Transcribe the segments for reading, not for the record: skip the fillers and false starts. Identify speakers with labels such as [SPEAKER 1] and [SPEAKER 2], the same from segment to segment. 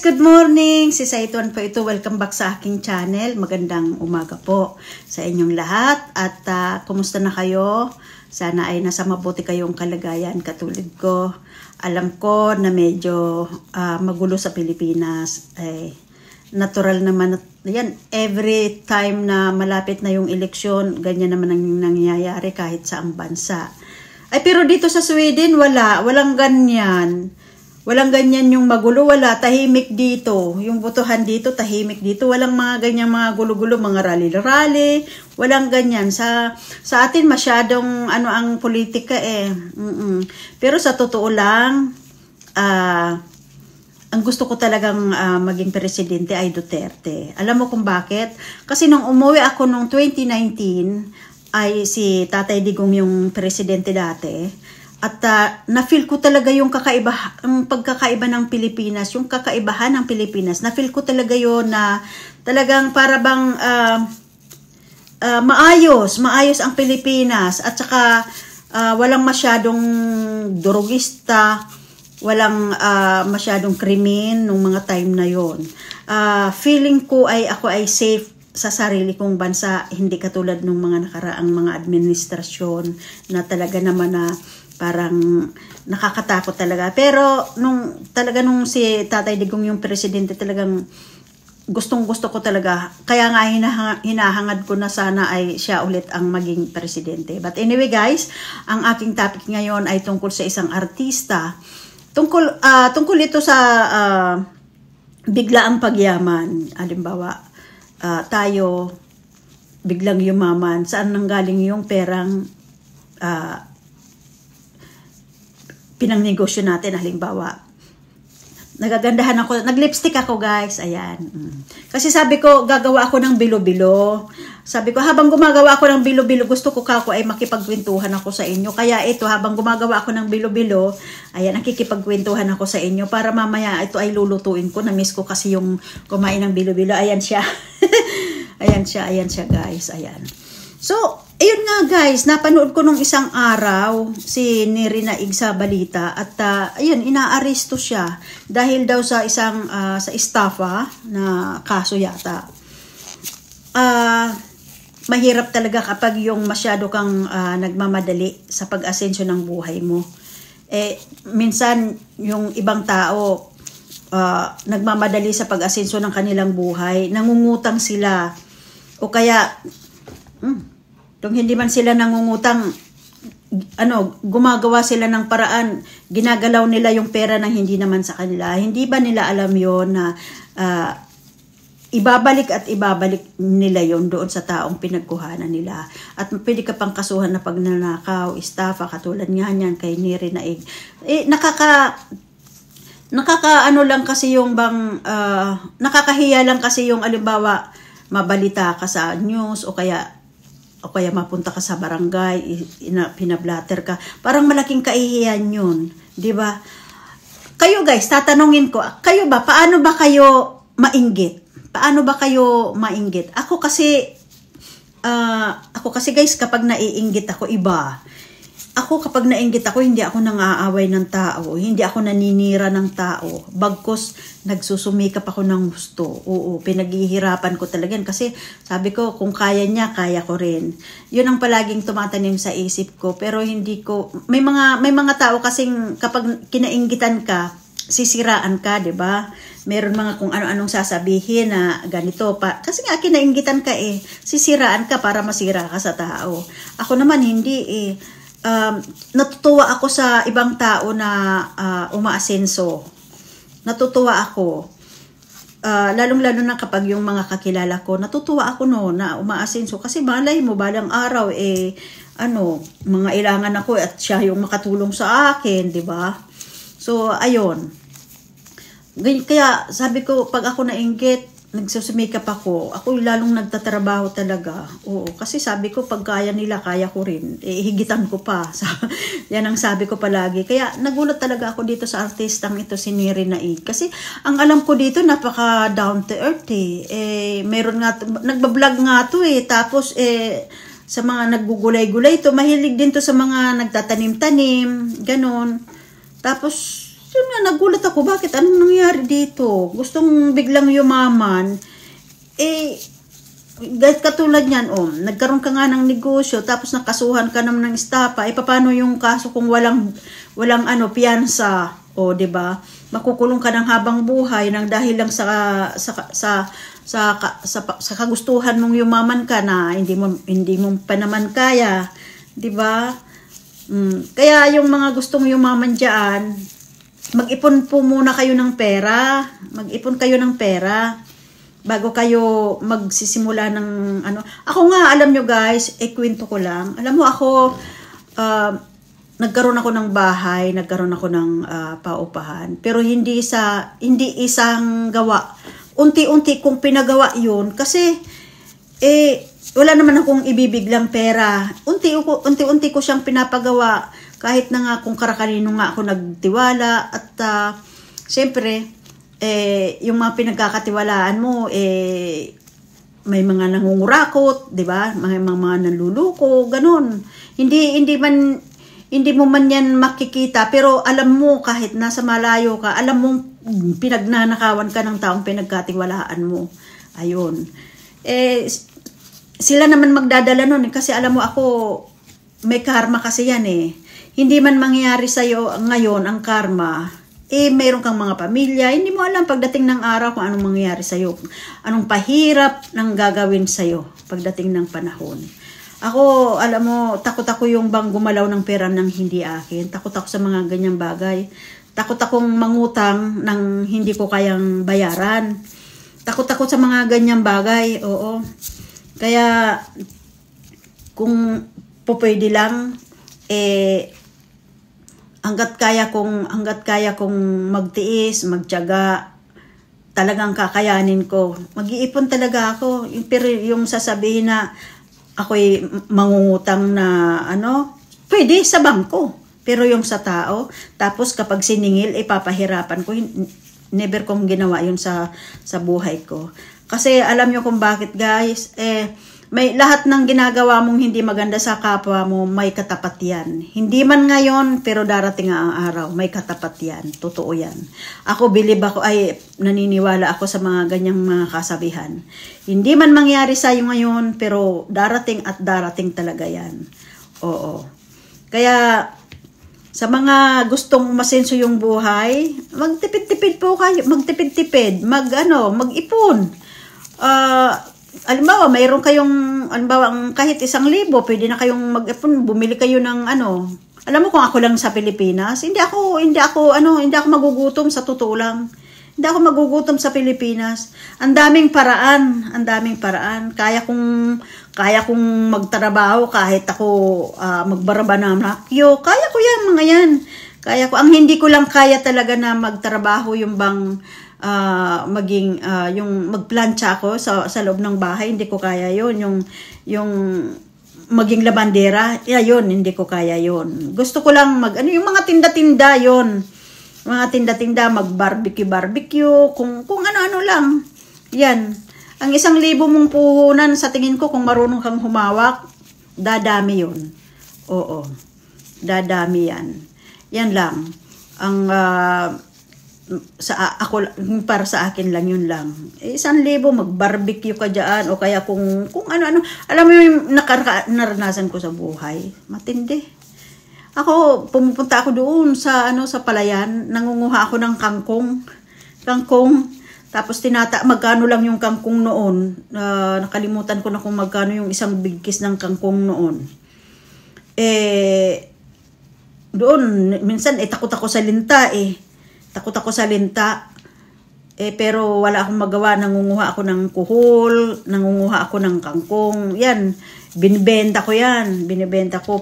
[SPEAKER 1] good morning! Si Saituan po ito. Welcome back sa aking channel. Magandang umaga po sa inyong lahat. At kumusta na kayo? Sana ay nasa mabuti kayong kalagayan katulad ko. Alam ko na medyo magulo sa Pilipinas. Natural naman yan. Every time na malapit na yung eleksyon, ganyan naman ang nangyayari kahit sa ang bansa. Pero dito sa Sweden, walang ganyan. Walang ganyan yung magulo, wala. Tahimik dito. Yung botohan dito, tahimik dito. Walang mga ganyan mga gulo-gulo, mga rally-rally. Walang ganyan. Sa atin, masyadong ang politika Pero sa totoo lang, ang gusto ko talagang maging presidente ay Duterte. Alam mo kung bakit? Kasi nung umuwi ako nung 2019, ay si Tatay Digong yung presidente dati. At na-feel ko talaga yung ang pagkakaiba ng Pilipinas, yung kakaibahan ng Pilipinas. Na-feel ko talaga yun na talagang para bang maayos ang Pilipinas. At saka walang masyadong drogista, walang masyadong krimen nung mga time na yon. Feeling ko ako ay safe sa sarili kong bansa, hindi katulad ng mga nakaraang mga administrasyon na talaga naman na parang nakakatakot talaga. Pero nung si Tatay Digong yung presidente, talagang gustong-gusto ko talaga. Kaya nga hinahangad ko na sana ay siya ulit ang maging presidente. But anyway guys, ang aking topic ngayon ay tungkol sa isang artista. Tungkol ito sa biglaang pagyaman. Halimbawa, tayo biglang yumaman. Saan nanggaling yung perang pinangnegosyo natin? Halimbawa, nagagandahan ako, nag-lipstick ako guys, ayan. Kasi sabi ko, gagawa ako ng bilo-bilo. Sabi ko, habang gumagawa ako ng bilo-bilo, gusto ko ay makipagkwentuhan ako sa inyo. Kaya ito, habang gumagawa ako ng bilo-bilo, ayan, nakikipagkwentuhan ako sa inyo para mamaya ito ay lulutuin ko. Na-miss ko kasi yung kumain ng bilo-bilo. Ayan siya. ayan siya guys, ayan. So, ayun nga guys, napanood ko nung isang araw si Neri Naig sa balita at ayun, inaaresto siya dahil daw sa isang sa estafa na kaso yata. Mahirap talaga kapag yung masyado kang nagmamadali sa pag-asensyo ng buhay mo. Minsan yung ibang tao nagmamadali sa pag-asensyo ng kanilang buhay, nangungutang sila o kaya kung hindi man sila nangungutang, gumagawa sila ng paraan, ginagalaw nila yung pera ng hindi naman sa kanila. Hindi ba nila alam yon na ibabalik nila yon doon sa taong pinagkuhanan nila. At pwede ka pang kasuhan na pagnanakaw, estafa, katulad nga niyan kay Neri Naig. Lang kasi yung nakakahiya lang kasi yung alimbawa, mabalita ka sa news o kaya mapunta ka sa barangay, pinablatter ka. Parang malaking kahihiyan yun. Di ba? Kayo guys, tatanungin ko, kayo ba, paano ba kayo mainggit? Paano ba kayo mainggit? Ako kasi guys, kapag naiinggit ako, iba. Ako kapag nainggit ako, hindi ako nang-aaway ng tao. Hindi ako naninira ng tao. Bagkus, nagsusumikap ako ng gusto. Oo, pinaghihirapan ko talaga yan. Kasi sabi ko, kung kaya niya, kaya ko rin. Yun ang palaging tumatanim sa isip ko. Pero hindi ko, may mga tao kasing kapag kinainggitan ka, sisiraan ka, di ba? Meron mga kung ano-anong sasabihin na ganito pa. Kasi nga, kinainggitan ka sisiraan ka para masira ka sa tao. Ako naman, hindi natutuwa ako sa ibang tao na umaasenso. Natutuwa ako. Lalong-lalo na kapag yung mga kakilala ko, natutuwa ako na umaasenso. Kasi malay mo, balang araw, mga ilangan ako at siya yung makatulong sa akin, di ba? So, ayun. Kaya, sabi ko, pag ako nainggit, nagsusumikap ako lalong nagtatrabaho talaga. Oo, kasi sabi ko, pag kaya nila, kaya ko rin. Higitan ko pa. Yan ang sabi ko palagi. Kaya nagulat talaga ako dito sa artistang ito, si Neri Naig. Kasi ang alam ko dito, napaka down to earth meron nga, nagbablog nga to Tapos sa mga naggugulay-gulay to, mahilig din to sa mga nagtatanim-tanim, ganon. Tapos Yun nga, nagulat ako, bakit? Anong nangyari dito? Gustong biglang yumaman. Guys, katulad yan, nagkaroon ka nga ng negosyo, tapos nakasuhan ka naman ng estapa, paano yung kaso kung walang piyansa, di ba? Makukulong ka ng habang buhay nang dahil lang sa kagustuhan mong yumaman ka na hindi mo pa naman kaya, di ba? Kaya yung mga gustong yumaman diyan, mag-ipon po muna kayo ng pera. Mag-ipon kayo ng pera bago kayo magsisimula ng Ako nga, alam nyo guys, kwento ko lang. Alam mo ako, nagkaroon ako ng bahay, nagkaroon ako ng paupahan. Pero hindi isang gawa. Unti-unti kong pinagawa yun kasi wala naman akong ibibiglang pera. Unti-unti ko siyang pinapagawa kahit na nga kung karakanino nga ako nagtiwala at siyempre yung mga pinagkakatiwalaan mo may mga nangungurakot, 'di ba? Mga nanluluko, ganun. Hindi mo man yan makikita, pero alam mo kahit nasa malayo ka, alam mo pinagnanakawan ka ng taong pinagkatiwalaan mo. Ayun. Sila naman magdadala nun kasi alam mo ako, may karma kasi yan Hindi man mangyayari sa'yo ngayon ang karma, mayroon kang mga pamilya, hindi mo alam pagdating ng araw kung anong mangyayari sa'yo. Anong pahirap nang gagawin sa'yo pagdating ng panahon. Ako, alam mo, takot ako yung bang gumalaw ng pera ng hindi akin. Takot ako sa mga ganyang bagay. Takot akong mangutang ng hindi ko kayang bayaran. Takot ako sa mga ganyang bagay, oo. Kaya, kung pwede lang, hanggat kaya kong magtiis, magtiyaga, talagang kakayanin ko. Mag-iipon talaga ako. Pero yung sasabihin na ako'y mangungutang na pwede sa bangko. Pero yung sa tao, tapos kapag siningil, ipapahirapan ko. Never kong ginawa yun sa buhay ko. Kasi alam nyo kung bakit guys, may lahat ng ginagawa mong hindi maganda sa kapwa mo, may katapat yan. Hindi man ngayon, pero darating ang araw, may katapat yan. Totoo yan. Ako, naniniwala ako sa mga ganyang mga kasabihan. Hindi man mangyari sa'yo ngayon, pero darating at darating talaga yan. Oo. Kaya, sa mga gustong umasenso yung buhay, magtipid-tipid po kayo. Magtipid-tipid. Mag-ipon. Halimbawa, mayroon kayong, kahit 1,000, pwede na kayong mag-ipon, bumili kayo ng Alam mo kung ako lang sa Pilipinas, hindi ako magugutom sa totoo lang. Hindi ako magugutom sa Pilipinas. Ang daming paraan. Kaya kong magtrabaho kahit ako magbaraba na nakyo. Kaya ko yan, mga yan. Kaya ko, ang hindi ko lang kaya talaga na magtrabaho yung bang yung magplantsa ako sa loob ng bahay, hindi ko kaya yon. Yung maging labandera, yun, hindi ko kaya yon. Gusto ko lang yung mga tinda-tinda yon. Mga tinda-tinda, mag-barbecue, kung ano-ano lang. Yan. Ang 1,000 mong puhunan, sa tingin ko, kung marunong kang humawak, dadami yon. Oo. Dadami yan. Yan lang. Ang para sa akin lang yun lang. 1,000 mag-barbecue ka dyan o kaya kung ano-ano. Alam mo yung naranasan ko sa buhay. Matindi. Ako, pumupunta ako doon sa palayan, nangunguha ako ng kangkong. Tapos magkano lang yung kangkong noon. Nakalimutan ko na kung magkano yung isang bigkis ng kangkong noon. Doon, minsan takot ako sa linta Takot ako sa linta. Pero wala akong magawa. Nangunguha ako ng kuhol, nangunguha ako ng kangkong. Yan, binibenta ko yan.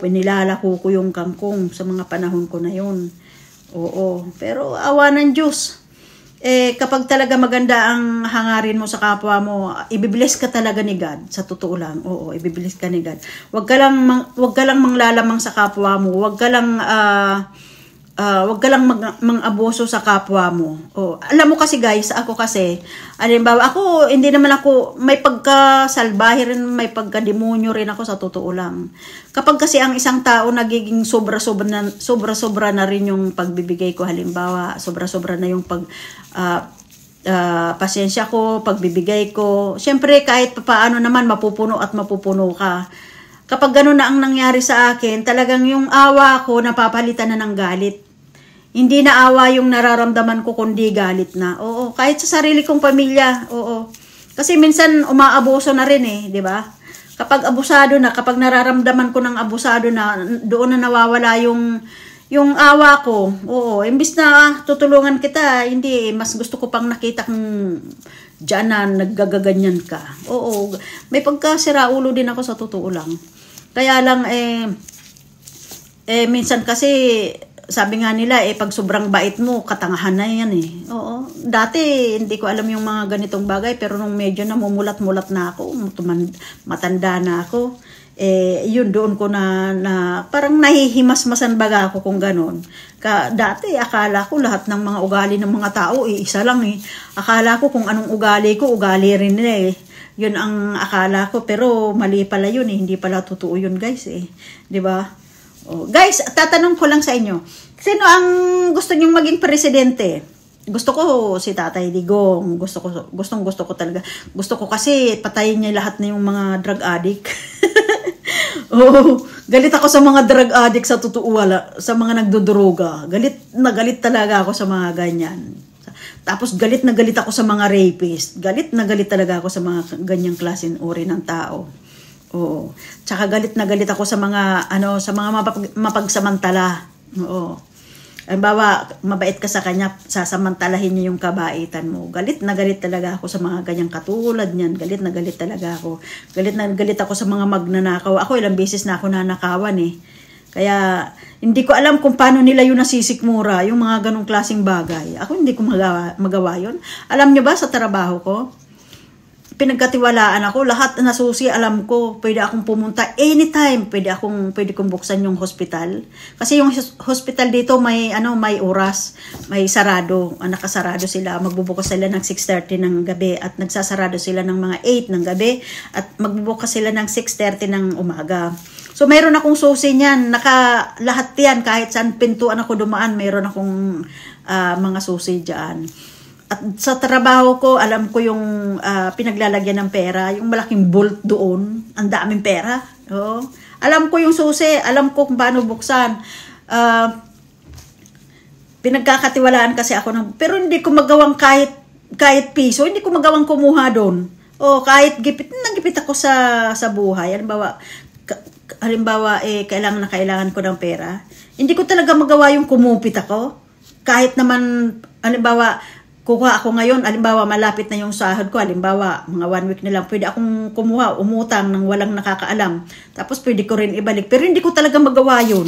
[SPEAKER 1] Pinilalako ko yung kangkong sa mga panahon ko na yun. Oo, pero awa ng Diyos. Kapag talaga maganda ang hangarin mo sa kapwa mo, ibibless ka talaga ni God. Sa totoo lang, oo, ibibless ka ni God. Wag ka lang manglalamang sa kapwa mo. Wag ka lang wag ka lang mang-abuso sa kapwa mo. Alam mo kasi guys, ako kasi, halimbawa ako, hindi naman ako, may pagka-salbahe rin, may pagka-demonyo rin ako sa totoo lang. Kapag kasi ang isang tao nagiging sobra-sobra na rin yung pagbibigay ko, halimbawa, sobra-sobra na yung pasensya ko, pagbibigay ko. Siyempre, kahit paano naman, mapupuno at mapupuno ka. Kapag gano'n na ang nangyari sa akin, talagang yung awa ko, napapalitan na ng galit. Hindi na awa yung nararamdaman ko, kundi galit na. Oo, kahit sa sarili kong pamilya, oo. Kasi minsan umaabuso na rin di ba? Kapag abusado na, kapag nararamdaman ko ng abusado na, doon na nawawala yung awa ko. Oo, imbis na tutulungan kita, hindi, mas gusto ko pang nakita kang diyan na naggagaganyan ka. Oo, may pagkasira ulo din ako sa totoo lang. Kaya lang, minsan kasi, sabi nga nila, pag sobrang bait mo, katangahan na yan Oo. Dati, hindi ko alam yung mga ganitong bagay, pero nung medyo namumulat-mulat na ako, matanda na ako, yun doon ko na parang nahihimas-masan baga ako kung ganun. Dati, akala ko lahat ng mga ugali ng mga tao, isa lang Akala ko kung anong ugali ko, ugali rin nila Yun ang akala ko, pero mali pala yun hindi pala totoo yun guys Diba? Guys, tatanong ko lang sa inyo. Sino ang gusto nyong maging presidente? Gusto ko si Tatay Digong. Gusto ko talaga. Gusto ko kasi patayin niya lahat na yung mga drug addict. Galit ako sa mga drug addict sa totoo sa mga nagdodroga. Galit na galit talaga ako sa mga ganyan. Tapos galit na galit ako sa mga rapist. Galit na galit talaga ako sa mga ganyang klaseng uri ng tao. Oo. Tsaka galit na galit ako sa mga mapagsamantala. Oo. Halimbawa, mabait ka sa kanya, sasamantalahin niya yung kabaitan mo. Galit na galit talaga ako sa mga ganyang katulad niyan. Galit na galit talaga ako. Galit na galit ako sa mga magnanakaw. Ako ilang beses na ako nanakawan Kaya hindi ko alam kung paano nila yun nasisikmura, yung mga ganong klaseng bagay. Ako hindi ko magawa yun. Alam niyo ba sa trabaho ko? Pinagkatiwalaan ako, lahat na susi, alam ko, pwede akong pumunta anytime, pwede kong buksan yung hospital. Kasi yung hospital dito may oras, may sarado, nakasarado sila, magbubukas sila ng 6:30 ng gabi at nagsasarado sila ng mga 8 ng gabi at magbubukas sila ng 6:30 ng umaga. So mayroon akong susi niyan, lahat yan, kahit saan pintuan ako dumaan, mayroon akong mga susi diyan. At sa trabaho ko, alam ko yung pinaglalagyan ng pera, yung malaking bolt doon, ang daming pera. Alam ko yung susi, alam ko kung paano buksan. Pinagkakatiwalaan kasi ako pero hindi ko magawang kahit piso, hindi ko magawang kumuha doon. Kahit nagipit ako sa buhay. Halimbawa, kailangan ko ng pera. Hindi ko talaga magawa yung kumupit ako. Kahit naman, halimbawa, kuha ako ngayon, halimbawa malapit na yung sahod ko, halimbawa mga 1 week na lang, pwede akong umutang ng walang nakakaalam. Tapos pwede ko rin ibalik. Pero hindi ko talaga magawa yun.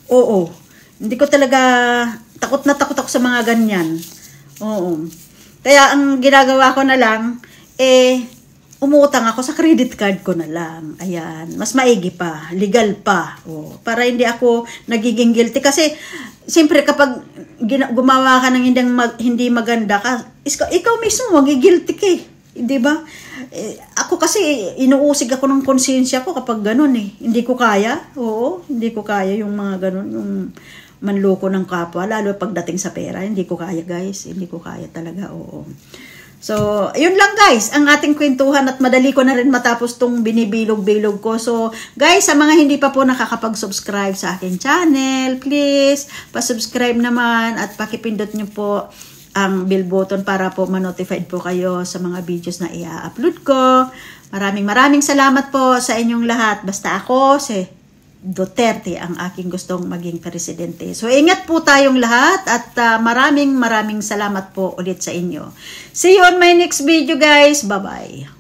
[SPEAKER 1] Oo. Hindi ko talaga, takot ako sa mga ganyan. Oo. Kaya ang ginagawa ko na lang, umutang ako sa credit card ko na lang. Ayan. Mas maigi pa. Legal pa. Para hindi ako nagiging guilty. Kasi, siyempre kapag gumawa ka ng hindi maganda ka, ikaw mismo magigilty ka di ba? Ako kasi inuusig ako ng konsensya ko kapag ganun hindi ko kaya. Hindi ko kaya yung mga ganun, yung manloko ng kapwa, lalo pagdating sa pera, hindi ko kaya guys, hindi ko kaya talaga. So, yun lang guys, ang ating kwentuhan at madali ko na rin matapos tong binibilog-bilog ko. So, guys, sa mga hindi pa po nakakapag-subscribe sa akin channel, please, pa-subscribe naman at pakipindot nyo po ang bell button para po ma-notified po kayo sa mga videos na i-upload ko. Maraming salamat po sa inyong lahat. Basta ako, si Duterte ang aking gustong maging presidente. So, ingat po tayong lahat at maraming salamat po ulit sa inyo. See you on my next video, guys. Bye-bye.